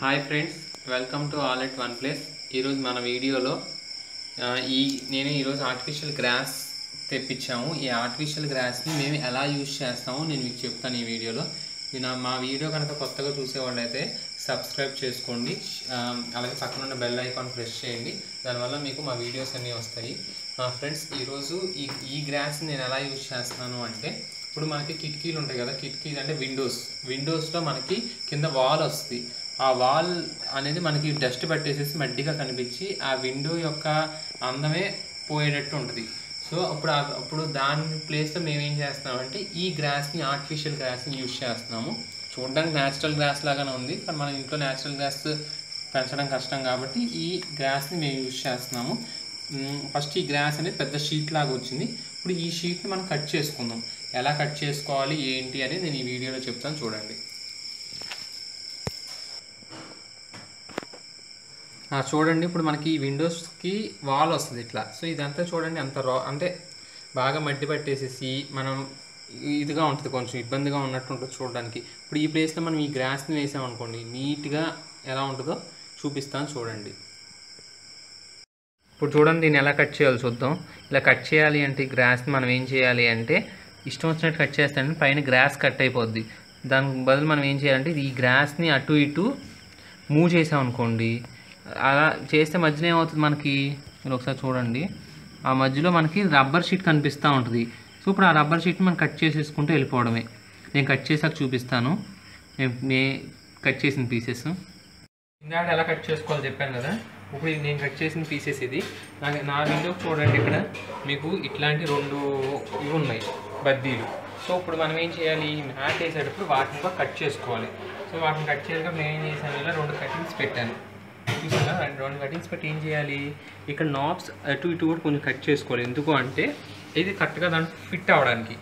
Hi friends, welcome to all at one place. ఈరోజు మన వీడియోలో నేను ఈరోజు ఆర్టిఫిషియల్ గ్రాస్ తెప్పించాము. ఈ ఆర్టిఫిషియల్ గ్రాస్ని మేము ఎలా యూజ్ చేస్తామో నేను మీకు చెప్తాను ఈ వీడియోలో. మా వీడియో కనుక కొత్తగా చూసేవాళ్ళు అయితే సబ్స్క్రైబ్ చేసుకోండి, అలాగే పక్కన ఉన్న బెల్ ఐకాన్ ప్రెస్ చేయండి. దానివల్ల మీకు మా వీడియోస్ అన్నీ వస్తాయి. ఫ్రెండ్స్, ఈరోజు ఈ గ్రాస్ని నేను ఎలా యూజ్ చేస్తాను అంటే, ఇప్పుడు మనకి కిటికీలు ఉంటాయి కదా, కిటికీలు అంటే విండోస్లో మనకి కింద వాల్ వస్తుంది. ఆ వాల్ అనేది మనకి డస్ట్ పట్టేసేసి మడ్డిగా కనిపించి ఆ విండో యొక్క అందమే పోయేటట్టు ఉంటుంది. సో అప్పుడు దాని ప్లేస్లో మేము ఏం చేస్తున్నామంటే ఈ గ్రాస్ని, ఆర్టిఫిషియల్ గ్రాస్ని యూజ్ చేస్తున్నాము. చూడడానికి న్యాచురల్ గ్రాస్ లాగానే ఉంది, కానీ మన ఇంట్లో న్యాచురల్ గ్రాస్ పెంచడం కష్టం కాబట్టి ఈ గ్రాస్ని మేము యూజ్ చేస్తున్నాము. ఫస్ట్ ఈ గ్రాస్ అనేది పెద్ద షీట్ లాగా వచ్చింది. ఇప్పుడు ఈ షీట్ని మనం కట్ చేసుకుందాం. ఎలా కట్ చేసుకోవాలి ఏంటి అనేది నేను ఈ వీడియోలో చెప్తాను, చూడండి. చూడండి, ఇప్పుడు మనకి ఈ విండోస్కి వాల్ వస్తుంది ఇట్లా. సో ఇదంతా చూడండి, అంటే బాగా మట్టి పట్టేసేసి మనం ఇదిగా ఉంటుంది, కొంచెం ఇబ్బందిగా ఉన్నట్టు ఉంటుంది చూడడానికి. ఇప్పుడు ఈ ప్లేస్లో మనం ఈ గ్రాస్ని వేసామనుకోండి, నీట్గా ఎలా ఉంటుందో చూపిస్తాను, చూడండి. ఇప్పుడు చూడండి, దీన్ని ఎలా కట్ చేయాలో చూద్దాం. ఇలా కట్ చేయాలి అంటే ఈ గ్రాస్ని మనం ఏం చేయాలి అంటే, ఇష్టం వచ్చినట్టు కట్ చేస్తానంటే పైన గ్రాస్ కట్ అయిపోద్ది. దానికి బదులు మనం ఏం చేయాలంటే ఈ గ్రాస్ని అటు ఇటు మూవ్ చేసామనుకోండి, అలా చేస్తే మధ్యలో ఏమవుతుంది మనకి, మీరు ఒకసారి చూడండి, ఆ మధ్యలో మనకి రబ్బర్ షీట్ కనిపిస్తూ ఉంటుంది. సో ఇప్పుడు ఆ రబ్బర్ షీట్ని మనం కట్ చేసేసుకుంటూ వెళ్ళిపోవడమే. నేను కట్ చేసాక చూపిస్తాను, నేను కట్ చేసిన పీసెస్. ఇందాక ఎలా కట్ చేసుకోవాలో చెప్పాను కదా, ఇప్పుడు నేను కట్ చేసిన పీసెస్ ఇది. నా విండోకి చూడండి, ఇక్కడ మీకు ఇట్లాంటి 2 ఇవి ఉన్నాయి, బద్దీలు. సో ఇప్పుడు మనం ఏం చేయాలి, మ్యాట్ వేసేటప్పుడు వాటిని కూడా కట్ చేసుకోవాలి. సో వాటిని కట్ చేసేటప్పుడు నేను ఏం చేశాను, ఇలా 2 కటింగ్స్ పెట్టాను. చూసారా, 2 కటింగ్స్ పెట్టి ఏం చేయాలి, ఇక్కడ నాబ్స్ అటు ఇటు కూడా కొంచెం కట్ చేసుకోవాలి. ఎందుకు అంటే ఇది కరెక్ట్గా దాంట్లో ఫిట్ అవ్వడానికి.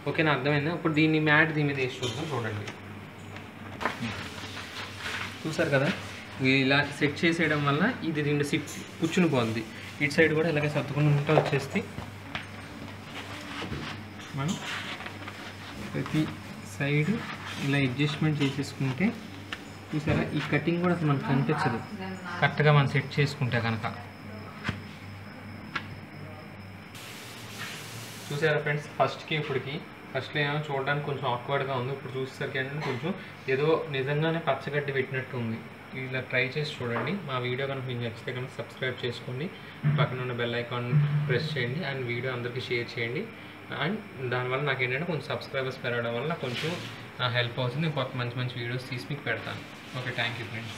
ఓకేనా, అర్థమైందా? ఇప్పుడు దీన్ని మ్యాట్ దీని మీద వేసి చూద్దాం, చూడండి. చూసారు కదా, ఇలా సెట్ చేసేయడం వల్ల ఇది 2 కూర్చుని పోతుంది. ఇటు సైడ్ కూడా ఇలాగే సర్దుకుంటూ వచ్చేస్తే మనం ప్రతి సైడ్ ఇలా అడ్జస్ట్మెంట్ చేసేసుకుంటే, చూసారా, ఈ కటింగ్ కూడా మనకు కనిపించదు కరెక్ట్గా మనం సెట్ చేసుకుంటే కనుక. చూసారా ఫ్రెండ్స్, ఫస్ట్కి ఇప్పటికి ఫస్ట్లో ఏమో చూడడానికి కొంచెం ఆక్వర్డ్గా ఉంది. ఇప్పుడు చూసేసరికి ఏంటంటే కొంచెం ఏదో నిజంగానే పచ్చగడ్డి పెట్టినట్టు ఉంది. ఇలా ట్రై చేసి చూడండి. మా వీడియో కనుక మీకు నచ్చితే కనుక సబ్స్క్రైబ్ చేసుకోండి, పక్కన ఉన్న బెల్ ఐకాన్ ప్రెస్ చేయండి, అండ్ వీడియో అందరికీ షేర్ చేయండి. అండ్ దానివల్ల నాకు ఏంటంటే కొంచెం సబ్స్క్రైబర్స్ పెరగడం వల్ల కొంచెం హెల్ప్ అవుతుంది. నేను మంచి మంచి వీడియోస్ తీసి మీకు పెడతాను. Okay, thank you friends.